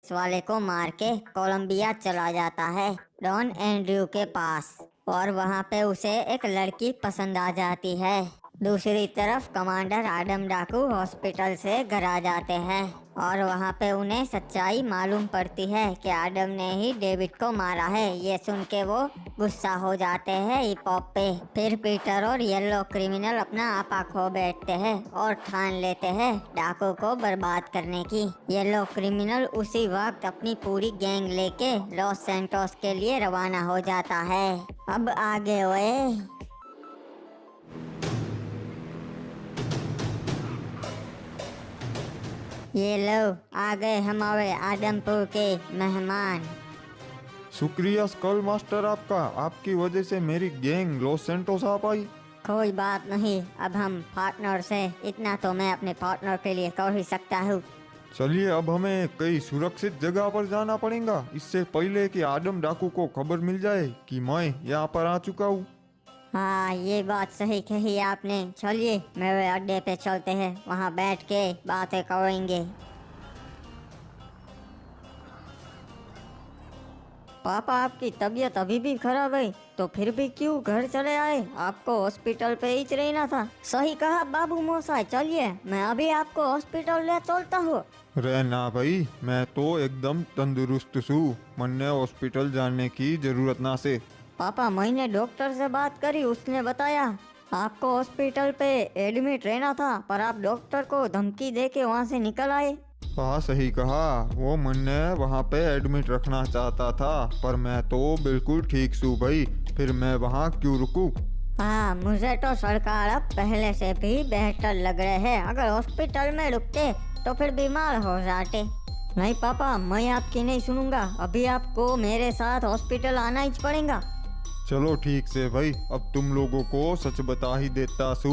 इस वाले को मार के कोलंबिया चला जाता है डॉन एंड्रयू के पास। और वहाँ पे उसे एक लड़की पसंद आ जाती है। दूसरी तरफ कमांडर आडम डाकू हॉस्पिटल से घर आ जाते हैं और वहाँ पे उन्हें सच्चाई मालूम पड़ती है कि आडम ने ही डेविड को मारा है। ये सुन के वो गुस्सा हो जाते हैं हिप हॉप पे। फिर पीटर और येलो क्रिमिनल अपना आपा खो बैठते हैं और ठान लेते हैं डाकू को बर्बाद करने की। येलो क्रिमिनल उसी वक्त अपनी पूरी गैंग लेके लॉस सैंटोस के लिए रवाना हो जाता है। अब आगे ओए। ये लो आ गए हमारे आदमपुर के मेहमान। शुक्रिया स्कल मास्टर आपका। आपकी वजह से मेरी गैंग लॉस सैंटोस आ पाई। कोई बात नहीं, अब हम पार्टनर से इतना तो मैं अपने पार्टनर के लिए कर ही सकता हूँ। चलिए अब हमें कई सुरक्षित जगह पर जाना पड़ेगा, इससे पहले कि आदम डाकू को खबर मिल जाए कि मैं यहाँ पर आ चुका हूँ। हाँ, ये बात सही कही आपने। चलिए मेरे अड्डे पे चलते हैं, वहाँ बैठ के बातें करेंगे। पापा, आपकी तबीयत अभी भी खराब है तो फिर भी क्यों घर चले आए? आपको हॉस्पिटल पे ही रहना था। सही कहा बाबू मोसाई, चलिए मैं अभी आपको हॉस्पिटल ले चलता हूँ। रहना भाई, मैं तो एकदम तंदुरुस्त हूँ। मन्ने हॉस्पिटल जाने की जरूरत ना से। पापा, मैंने डॉक्टर से बात करी, उसने बताया आपको हॉस्पिटल पे एडमिट रहना था, पर आप डॉक्टर को धमकी देके वहाँ से निकल आए। हाँ सही कहा, वो मन्ने वहाँ पे एडमिट रखना चाहता था, पर मैं तो बिल्कुल ठीक हूँ भाई। फिर मैं वहाँ क्यों रुकूं? हाँ, मुझे तो सरकार अब पहले से भी बेहतर लग रहे हैं। अगर हॉस्पिटल में रुकते तो फिर बीमार हो जाते। नहीं पापा, मैं आपकी नहीं सुनूंगा। अभी आपको मेरे साथ हॉस्पिटल आना ही पड़ेगा। चलो ठीक से भाई, अब तुम लोगों को सच बता ही देता सू।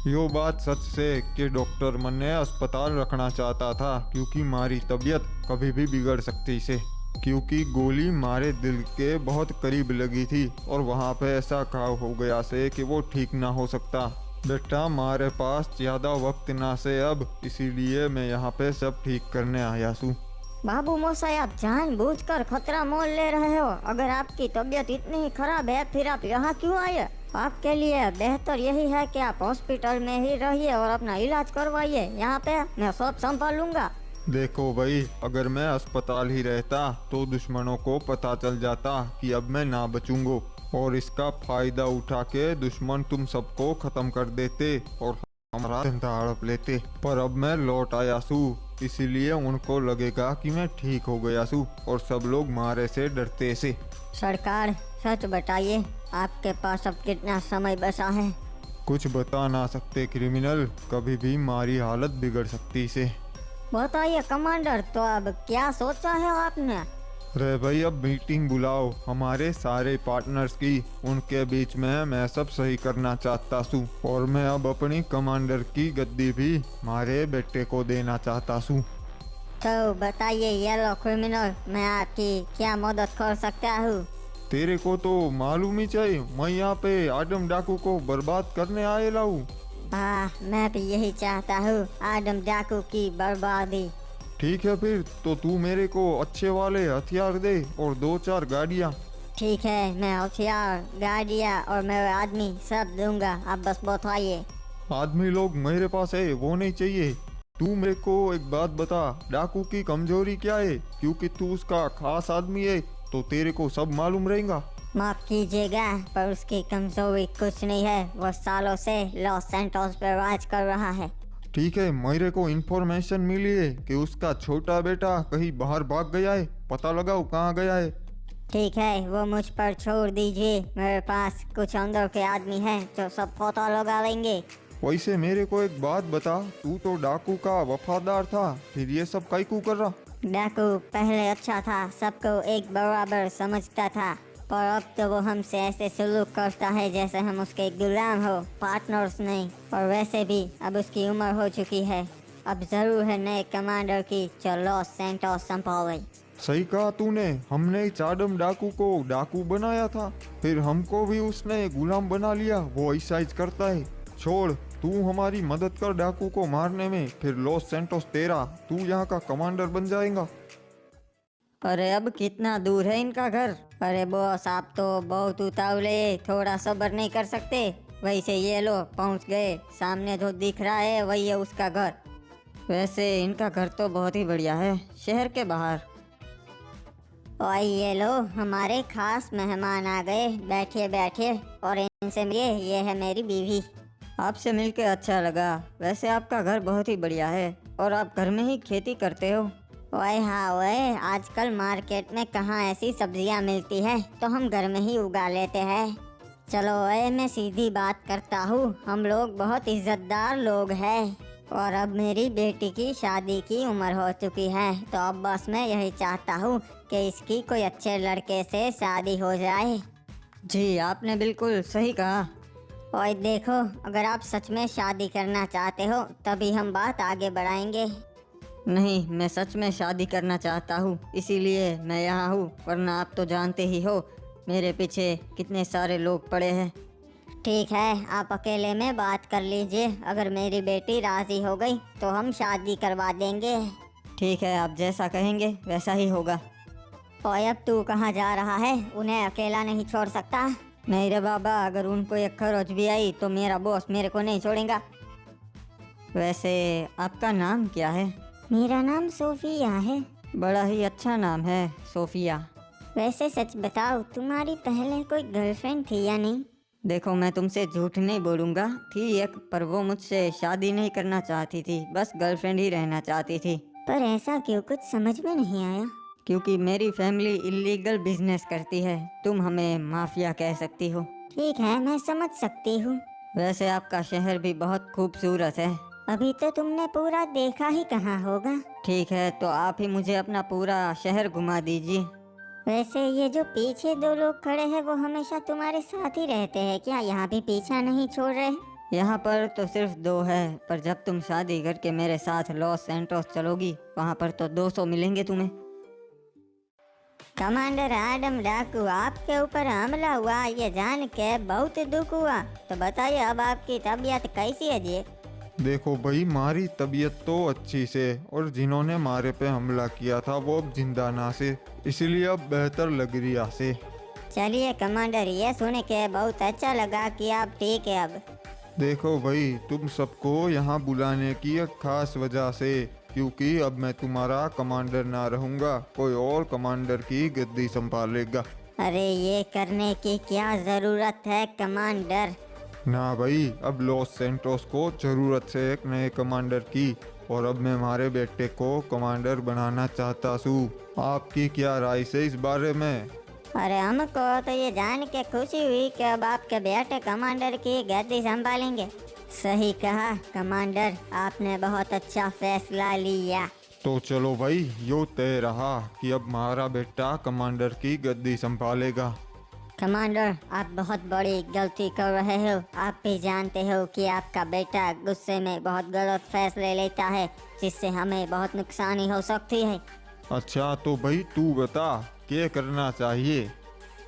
यो बात सच से कि डॉक्टर मन्ने अस्पताल रखना चाहता था, क्योंकि मारी तबीयत कभी भी बिगड़ सकती से। क्योंकि गोली मारे दिल के बहुत करीब लगी थी और वहाँ पे ऐसा घाव हो गया से कि वो ठीक ना हो सकता। बेटा मारे पास ज़्यादा वक्त ना से अब, इसीलिए मैं यहाँ पे सब ठीक करने आया हूँ। बाबू मोसाई, आप जानबूझकर खतरा मोल ले रहे हो। अगर आपकी तबीयत इतनी ही खराब है फिर आप यहाँ क्यों आए? आपके लिए बेहतर यही है कि आप हॉस्पिटल में ही रहिए और अपना इलाज करवाइए। यहाँ पे मैं सब संभाल लूंगा। देखो भाई, अगर मैं अस्पताल ही रहता तो दुश्मनों को पता चल जाता कि अब मैं ना बचूंगा, और इसका फायदा उठा के दुश्मन तुम सबको खत्म कर देते और हमारा धंधा हड़प लेते। पर अब मैं लौट आया हूँ, इसीलिए उनको लगेगा कि मैं ठीक हो गया हूँ और सब लोग मारे से डरते से। सरकार, सच बताइए, आपके पास अब कितना समय बचा है? कुछ बता ना सकते क्रिमिनल, कभी भी हमारी हालत बिगड़ सकती से। बताइए कमांडर, तो अब क्या सोचा है आपने? रे भाई, अब मीटिंग बुलाओ हमारे सारे पार्टनर्स की। उनके बीच में मैं सब सही करना चाहता हूँ और मैं अब अपनी कमांडर की गद्दी भी हमारे बेटे को देना चाहता हूँ। तो बताइए येलो क्रिमिनल, मैं आपकी क्या मदद कर सकता हूँ? तेरे को तो मालूम ही चाहिए, मैं यहाँ पे आदम डाकू को बर्बाद करने आएला हूँ। हाँ, मैं भी यही चाहता हूँ, आदम डाकू की बर्बादी। ठीक है फिर तो तू मेरे को अच्छे वाले हथियार दे और 2-4 गाड़ियाँ। ठीक है, मैं हथियार, गाड़ियाँ और मेरे आदमी सब दूंगा, आप बस बताइए। आदमी लोग मेरे पास है, वो नहीं चाहिए। तू मेरे को एक बात बता, डाकू की कमजोरी क्या है? क्योंकि तू उसका खास आदमी है तो तेरे को सब मालूम रहेगा। माफ कीजिएगा, पर उसकी कमजोरी कुछ नहीं है। वो सालों से लॉस सैंटोस पर राज कर रहा है। ठीक है, मेरे को इन्फॉर्मेशन मिली है कि उसका छोटा बेटा कहीं बाहर भाग गया है। पता लगाओ कहाँ गया है। ठीक है, वो मुझ पर छोड़ दीजिए। मेरे पास कुछ अंदर के आदमी हैं जो सब पता लगा लेंगे। वैसे मेरे को एक बात बता, तू तो डाकू का वफादार था, फिर ये सब काहे कर रहा? डाकू पहले अच्छा था, सबको एक बराबर समझता था, पर अब तो वो हमसे ऐसे सलूक करता है जैसे हम उसके गुलाम हो, पार्टनर्स नहीं। और वैसे भी अब उसकी उम्र हो चुकी है। अब जरूर है नए कमांडर की जो लॉस सैंटोस संभाले। सही कहा तूने, हमने चाडम डाकू को डाकू बनाया था, फिर हमको भी उसने गुलाम बना लिया। वो ऐसा ही करता है। छोड़, तू हमारी मदद कर डाकू को मारने में, फिर लॉस सैंटोस तेरा, तू यहाँ का कमांडर बन जाएगा। अरे अब कितना दूर है इनका घर? अरे बॉस, आप तो बहुत उतावले, थोड़ा सब्र नहीं कर सकते? वैसे ये लो पहुंच गए, सामने जो दिख रहा है वही है उसका घर। वैसे इनका घर तो बहुत ही बढ़िया है, शहर के बाहर। और ये लो हमारे खास मेहमान आ गए, बैठिए बैठिए और इनसे मिलिए, ये है मेरी बीवी। आपसे मिलके अच्छा लगा। वैसे आपका घर बहुत ही बढ़िया है और आप घर में ही खेती करते हो? ओए हाँ ओए, आजकल मार्केट में कहाँ ऐसी सब्जियाँ मिलती है, तो हम घर में ही उगा लेते हैं। चलो ओए, मैं सीधी बात करता हूँ, हम लोग बहुत इज्जतदार लोग हैं और अब मेरी बेटी की शादी की उम्र हो चुकी है, तो अब बस मैं यही चाहता हूँ कि इसकी कोई अच्छे लड़के से शादी हो जाए। जी आपने बिल्कुल सही कहा। और देखो, अगर आप सच में शादी करना चाहते हो तभी हम बात आगे बढ़ाएंगे। नहीं, मैं सच में शादी करना चाहता हूँ, इसीलिए मैं यहाँ हूँ, वरना आप तो जानते ही हो मेरे पीछे कितने सारे लोग पड़े हैं। ठीक है, आप अकेले में बात कर लीजिए, अगर मेरी बेटी राजी हो गई तो हम शादी करवा देंगे। ठीक है, आप जैसा कहेंगे वैसा ही होगा। और अब तू कहाँ जा रहा है? उन्हें अकेला नहीं छोड़ सकता। नहीं रे बाबा, अगर उनको एक खरोच भी आई तो मेरा बॉस मेरे को नहीं छोड़ेगा। वैसे आपका नाम क्या है? मेरा नाम सोफिया है। बड़ा ही अच्छा नाम है, सोफिया। वैसे सच बताओ, तुम्हारी पहले कोई गर्लफ्रेंड थी या नहीं? देखो, मैं तुमसे झूठ नहीं बोलूँगा, थी एक, पर वो मुझसे शादी नहीं करना चाहती थी, बस गर्लफ्रेंड ही रहना चाहती थी। पर ऐसा क्यों? कुछ समझ में नहीं आया। क्योंकि मेरी फैमिली इलीगल बिजनेस करती है, तुम हमें माफिया कह सकती हो। ठीक है, मैं समझ सकती हूँ। वैसे आपका शहर भी बहुत खूबसूरत है। अभी तो तुमने पूरा देखा ही कहाँ होगा। ठीक है, तो आप ही मुझे अपना पूरा शहर घुमा दीजिए। वैसे ये जो पीछे दो लोग खड़े हैं वो हमेशा तुम्हारे साथ ही रहते हैं क्या? यहाँ भी पीछा नहीं छोड़ रहे? यहाँ पर तो सिर्फ 2 है, पर जब तुम शादी करके मेरे साथ लॉस सैंटोस चलोगी वहाँ पर तो 200 मिलेंगे तुम्हें। कमांडर आडम डाकू, आपके ऊपर हमला हुआ ये जान के बहुत दुख हुआ, तो बताइए अब आपकी तबीयत कैसी है जी? देखो भाई, हमारी तबीयत तो अच्छी से, और जिन्होंने हमारे पे हमला किया था वो अब जिंदा ना से, इसीलिए अब बेहतर लग रही है से। चलिए कमांडर, ये सुन के बहुत अच्छा लगा कि आप ठीक है अब। देखो भाई, तुम सबको यहाँ बुलाने की एक खास वजह से, क्योंकि अब मैं तुम्हारा कमांडर ना रहूँगा, कोई और कमांडर की गद्दी संभालेगा। अरे ये करने की क्या जरूरत है कमांडर? ना भाई, अब लॉस सैंटोस को जरूरत से एक नए कमांडर की, और अब मैं हमारे बेटे को कमांडर बनाना चाहता हूँ। आपकी क्या राय से इस बारे में? अरे हमको तो ये जान के खुशी हुई कि अब आपके बेटे कमांडर की गद्दी संभालेंगे। सही कहा कमांडर, आपने बहुत अच्छा फैसला लिया। तो चलो भाई, यो तय रहा कि अब हमारा बेटा कमांडर की गद्दी संभालेगा। कमांडर, आप बहुत बड़ी गलती कर रहे हो। आप भी जानते हो कि आपका बेटा गुस्से में बहुत गलत फैसले लेता है, जिससे हमें बहुत नुकसानी हो सकती है। अच्छा तो भाई तू बता, क्या करना चाहिए?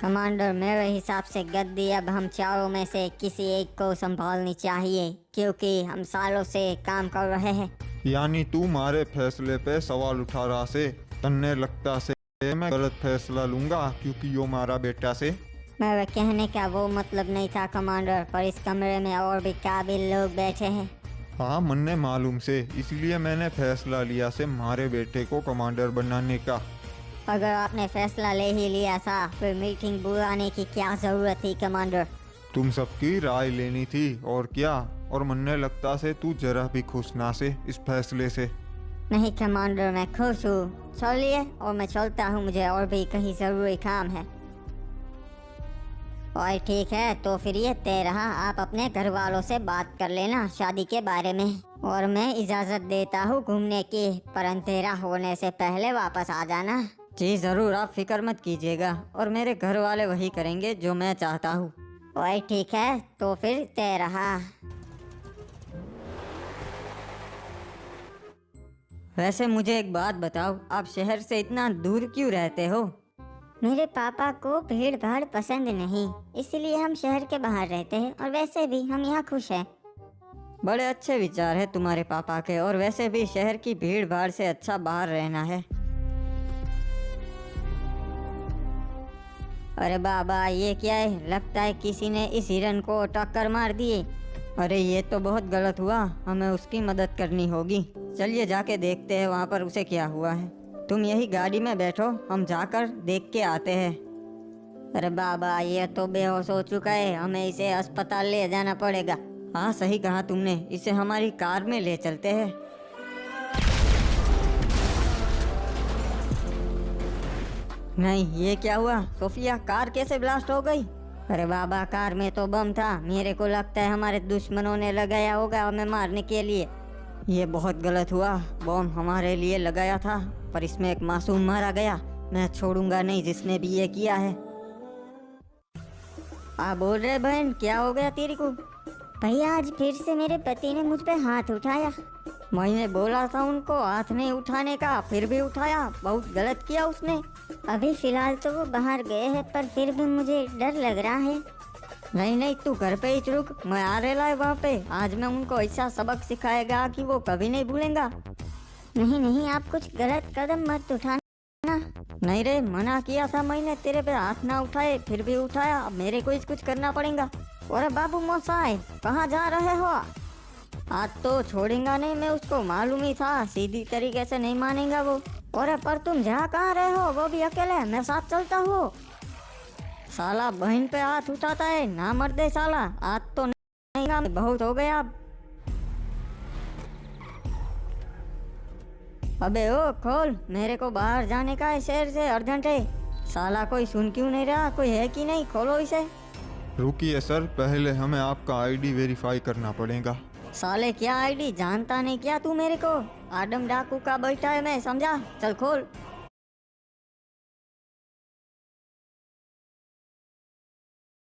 कमांडर, मेरे हिसाब से गद्दी अब हम चारों में से किसी एक को संभालनी चाहिए, क्योंकि हम सालों से काम कर रहे हैं। यानी तू हमारे फैसले पे सवाल उठा रहा से, तन्ने लगता से मैं गलत फैसला लूंगा क्योंकि यो हमारा बेटा से। मेरे कहने का वो मतलब नहीं था कमांडर, पर इस कमरे में और भी काबिल लोग बैठे हैं। हाँ मन्ने मालूम से, इसलिए मैंने फैसला लिया से हमारे बेटे को कमांडर बनाने का। अगर आपने फैसला ले ही लिया था फिर मीटिंग बुलाने की क्या जरूरत थी कमांडर? तुम सबकी राय लेनी थी और क्या, और मन्ने लगता से तू जरा भी खुश ना से इस फैसले से। नहीं कमांडर, मैं खुश हूँ। चलिए और मैं चलता हूँ, मुझे और भी कहीं जरूरी काम है। और ठीक है, तो फिर ये तय रहा, आप अपने घर वालों से बात कर लेना शादी के बारे में, और मैं इजाज़त देता हूँ घूमने की, पर अंधेरा होने से पहले वापस आ जाना। जी ज़रूर, आप फिक्र मत कीजिएगा, और मेरे घर वाले वही करेंगे जो मैं चाहता हूँ। और ठीक है, तो फिर तय रहा। वैसे मुझे एक बात बताओ, आप शहर से इतना दूर क्यों रहते हो? मेरे पापा को भीड़ भाड़ पसंद नहीं, इसलिए हम शहर के बाहर रहते हैं, और वैसे भी हम यहाँ खुश हैं। बड़े अच्छे विचार है तुम्हारे पापा के, और वैसे भी शहर की भीड़ भाड़ से अच्छा बाहर रहना है। अरे बाबा, ये क्या है? लगता है किसी ने इस हिरन को टक्कर मार दी। अरे ये तो बहुत गलत हुआ, हमें उसकी मदद करनी होगी। चलिए जाके देखते हैं वहाँ पर उसे क्या हुआ है। तुम यही गाड़ी में बैठो, हम जाकर देख के आते हैं। अरे बाबा, ये तो बेहोश हो चुका है, हमें इसे अस्पताल ले जाना पड़ेगा। हाँ सही कहा तुमने, इसे हमारी कार में ले चलते हैं। नहीं, ये क्या हुआ? सोफिया, कार कैसे ब्लास्ट हो गई? अरे बाबा, कार में तो बम था। मेरे को लगता है हमारे दुश्मनों ने लगाया होगा हमें मारने के लिए। ये बहुत गलत हुआ, बम हमारे लिए लगाया था पर इसमें एक मासूम मारा गया। मैं छोड़ूंगा नहीं जिसने भी ये किया है। आप बोल रहे बहन, क्या हो गया तेरी को? भैया, आज फिर से मेरे पति ने मुझ पे हाथ उठाया। मैंने बोला था उनको हाथ नहीं उठाने का, फिर भी उठाया। बहुत गलत किया उसने। अभी फिलहाल तो वो बाहर गए हैं, पर फिर भी मुझे डर लग रहा है। नहीं नहीं, तू घर पे ही रुक, मैं आ रहा है वहाँ पे। आज मैं उनको ऐसा सबक सिखाएगा कि वो कभी नहीं भूलेंगा। नहीं नहीं, आप कुछ गलत कदम मत उठाना। नहीं रे, मना किया था मैंने तेरे पे हाथ ना उठाए, फिर भी उठाया। अब मेरे को ही कुछ करना पड़ेगा। अरे बाबू मोसाई, कहाँ जा रहे हो? आज तो छोड़ेगा नहीं मैं उसको, मालूम ही था सीधी तरीके से नहीं मानेगा वो। अरे पर तुम जा कहाँ रहे हो? वो भी अकेले, मैं साथ चलता हूँ। साला बहन पे हाथ उठाता है, ना मर्दे साला। आज तो नहीं, बहुत हो गया अब। अबे ओ खोल, मेरे को बाहर जाने का है शहर से, अर्जेंट है। साला कोई सुन क्यों नहीं रहा? कोई है कि नहीं? खोलो इसे। रुकिए सर, पहले हमें आपका आईडी वेरीफाई करना पड़ेगा। साले क्या आईडी? जानता नहीं क्या तू मेरे को? आदम डाकू का बैठा है मैं, समझा? चल खोल।